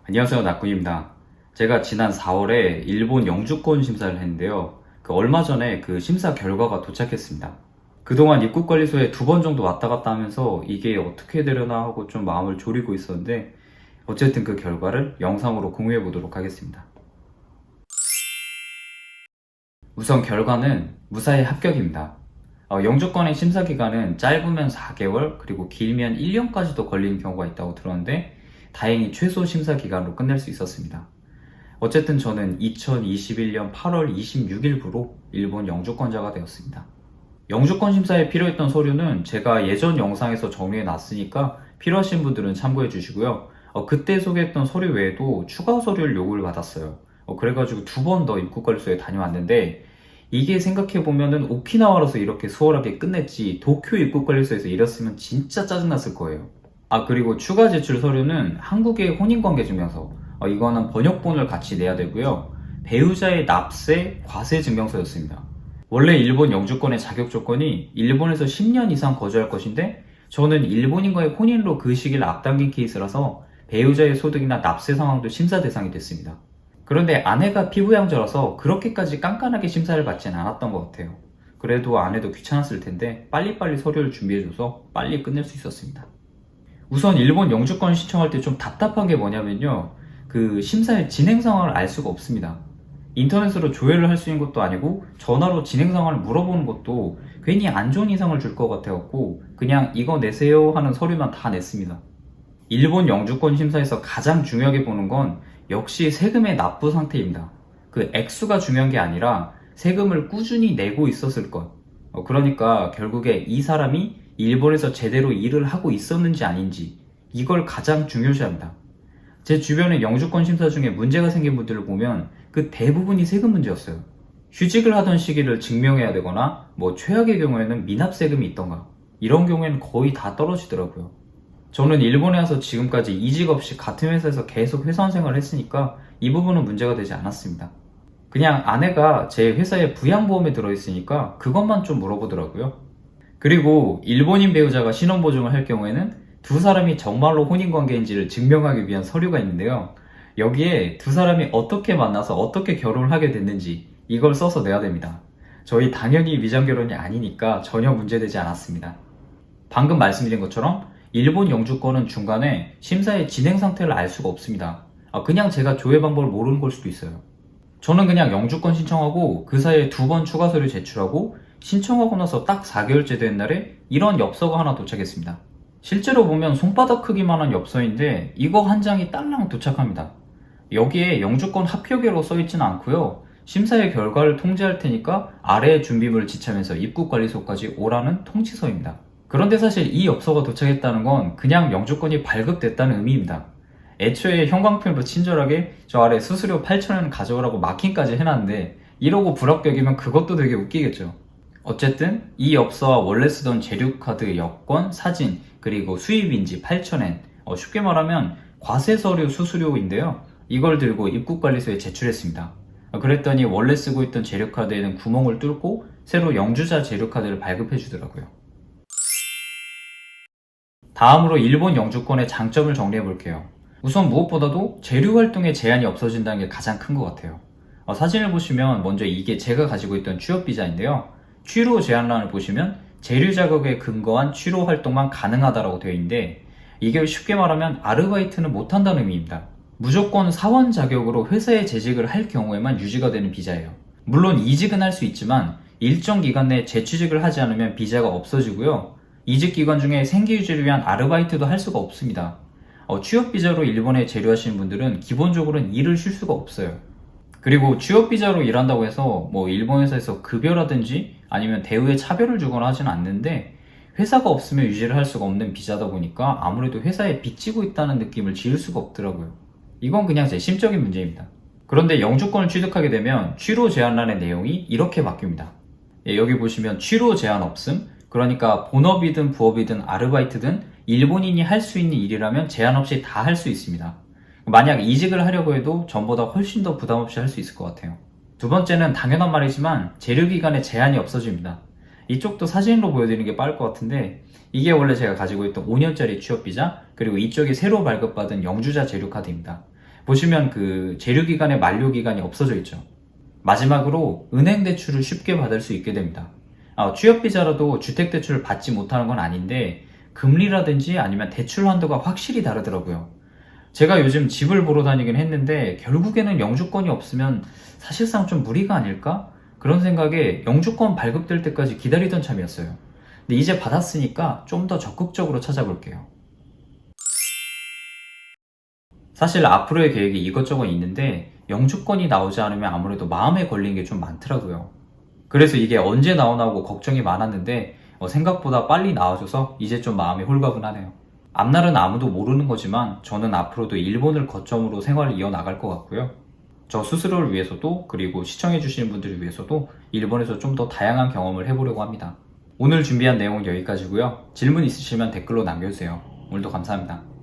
안녕하세요, 낙군입니다. 제가 지난 4월에 일본 영주권 심사를 했는데요. 얼마 전에 그 심사 결과가 도착했습니다. 그동안 입국관리소에 2번 정도 왔다 갔다 하면서 이게 어떻게 되려나 하고 좀 마음을 졸이고 있었는데, 어쨌든 그 결과를 영상으로 공유해 보도록 하겠습니다. 우선 결과는 무사히 합격입니다. 영주권의 심사 기간은 짧으면 4개월, 그리고 길면 1년까지도 걸리는 경우가 있다고 들었는데, 다행히 최소 심사 기간으로 끝낼 수 있었습니다. 어쨌든 저는 2021년 8월 26일부로 일본 영주권자가 되었습니다. 영주권 심사에 필요했던 서류는 제가 예전 영상에서 정리해 놨으니까 필요하신 분들은 참고해 주시고요. 그때 소개했던 서류 외에도 추가 서류를 요구를 받았어요. 그래가지고 2번 더 입국관리소에 다녀왔는데, 이게 생각해보면은 오키나와라서 이렇게 수월하게 끝냈지 도쿄 입국관리소에서 이랬으면 진짜 짜증났을 거예요. 그리고 추가 제출 서류는 한국의 혼인관계증명서, 이거는 번역본을 같이 내야 되고요. 배우자의 납세, 과세 증명서였습니다. 원래 일본 영주권의 자격 조건이 일본에서 10년 이상 거주할 것인데, 저는 일본인과의 혼인으로 그 시기를 앞당긴 케이스라서 배우자의 소득이나 납세 상황도 심사 대상이 됐습니다. 그런데 아내가 피부양자라서 그렇게까지 깐깐하게 심사를 받지는 않았던 것 같아요. 그래도 아내도 귀찮았을 텐데 빨리빨리 서류를 준비해줘서 빨리 끝낼 수 있었습니다. 우선 일본 영주권 신청할 때 좀 답답한 게 뭐냐면요, 그 심사의 진행 상황을 알 수가 없습니다. 인터넷으로 조회를 할 수 있는 것도 아니고 전화로 진행 상황을 물어보는 것도 괜히 안 좋은 인상을 줄 것 같아갖고 그냥 이거 내세요 하는 서류만 다 냈습니다. 일본 영주권 심사에서 가장 중요하게 보는 건 역시 세금의 납부 상태입니다. 그 액수가 중요한 게 아니라 세금을 꾸준히 내고 있었을 것. 그러니까 결국에 이 사람이 일본에서 제대로 일을 하고 있었는지 아닌지, 이걸 가장 중요시합니다. 제 주변의 영주권 심사 중에 문제가 생긴 분들을 보면 그 대부분이 세금 문제였어요. 휴직을 하던 시기를 증명해야 되거나 최악의 경우에는 미납세금이 있던가, 이런 경우에는 거의 다 떨어지더라고요. 저는 일본에 와서 지금까지 이직 없이 같은 회사에서 계속 회사원 생활을 했으니까 이 부분은 문제가 되지 않았습니다. 그냥 아내가 제 회사에 부양보험에 들어있으니까 그것만 좀 물어보더라고요. 그리고 일본인 배우자가 신원보증을 할 경우에는 두 사람이 정말로 혼인관계인지를 증명하기 위한 서류가 있는데요. 여기에 두 사람이 어떻게 만나서 어떻게 결혼을 하게 됐는지 이걸 써서 내야 됩니다. 저희 당연히 위장결혼이 아니니까 전혀 문제되지 않았습니다. 방금 말씀드린 것처럼 일본 영주권은 중간에 심사의 진행 상태를 알 수가 없습니다. 그냥 제가 조회 방법을 모르는 걸 수도 있어요. 저는 그냥 영주권 신청하고 그 사이에 2번 추가 서류 제출하고 신청하고 나서 딱 4개월째 된 날에 이런 엽서가 하나 도착했습니다. 실제로 보면 손바닥 크기만한 엽서인데 이거 한 장이 딸랑 도착합니다. 여기에 영주권 합격이라고 써있지는 않고요. 심사의 결과를 통지할 테니까 아래의 준비물을 지참해서 입국관리소까지 오라는 통지서입니다. 그런데 사실 이 엽서가 도착했다는 건 그냥 영주권이 발급됐다는 의미입니다. 애초에 형광펜으로 친절하게 저 아래 수수료 8,000원 가져오라고 마킹까지 해놨는데 이러고 불합격이면 그것도 되게 웃기겠죠. 어쨌든 이 엽서와 원래 쓰던 재료카드 여권, 사진, 그리고 수입인지 8,000엔, 쉽게 말하면 과세서류 수수료인데요. 이걸 들고 입국관리소에 제출했습니다. 그랬더니 원래 쓰고 있던 재료카드에는 구멍을 뚫고 새로 영주자 재료카드를 발급해 주더라고요. 다음으로 일본 영주권의 장점을 정리해 볼게요. 우선 무엇보다도 재료 활동에 제한이 없어진다는 게 가장 큰 것 같아요. 사진을 보시면 먼저 이게 제가 가지고 있던 취업비자인데요. 취로 제한란을 보시면 재료 자격에 근거한 취로 활동만 가능하다라고 되어 있는데, 이게 쉽게 말하면 아르바이트는 못한다는 의미입니다. 무조건 사원 자격으로 회사에 재직을 할 경우에만 유지가 되는 비자예요. 물론 이직은 할 수 있지만 일정 기간 내에 재취직을 하지 않으면 비자가 없어지고요. 이직 기간 중에 생계 유지를 위한 아르바이트도 할 수가 없습니다. 취업비자로 일본에 재료하시는 분들은 기본적으로는 일을 쉴 수가 없어요. 그리고 취업비자로 일한다고 해서 일본 회사에서 급여라든지 아니면 대우에 차별을 주거나 하진 않는데, 회사가 없으면 유지를 할 수가 없는 비자다 보니까 아무래도 회사에 빚지고 있다는 느낌을 지울 수가 없더라고요. 이건 그냥 제 심적인 문제입니다. 그런데 영주권을 취득하게 되면 취로 제한란의 내용이 이렇게 바뀝니다. 여기 보시면 취로 제한 없음, 그러니까 본업이든 부업이든 아르바이트든 일본인이 할 수 있는 일이라면 제한 없이 다 할 수 있습니다. 만약 이직을 하려고 해도 전보다 훨씬 더 부담 없이 할 수 있을 것 같아요. 두 번째는 당연한 말이지만 재료기간에 제한이 없어집니다. 이쪽도 사진으로 보여드리는 게 빠를 것 같은데, 이게 원래 제가 가지고 있던 5년짜리 취업비자, 그리고 이쪽이 새로 발급받은 영주자 재료카드입니다. 보시면 그 재료기간의 만료기간이 없어져 있죠. 마지막으로 은행 대출을 쉽게 받을 수 있게 됩니다. 취업비자라도 주택대출을 받지 못하는 건 아닌데 금리라든지 아니면 대출 한도가 확실히 다르더라고요. 제가 요즘 집을 보러 다니긴 했는데 결국에는 영주권이 없으면 사실상 좀 무리가 아닐까? 그런 생각에 영주권 발급될 때까지 기다리던 참이었어요. 근데 이제 받았으니까 좀 더 적극적으로 찾아볼게요. 사실 앞으로의 계획이 이것저것 있는데 영주권이 나오지 않으면 아무래도 마음에 걸린 게 좀 많더라고요. 그래서 이게 언제 나오나고 걱정이 많았는데 생각보다 빨리 나와줘서 이제 좀 마음이 홀가분하네요. 앞날은 아무도 모르는 거지만 저는 앞으로도 일본을 거점으로 생활을 이어나갈 것 같고요. 저 스스로를 위해서도 그리고 시청해주시는 분들을 위해서도 일본에서 좀 더 다양한 경험을 해보려고 합니다. 오늘 준비한 내용은 여기까지고요. 질문 있으시면 댓글로 남겨주세요. 오늘도 감사합니다.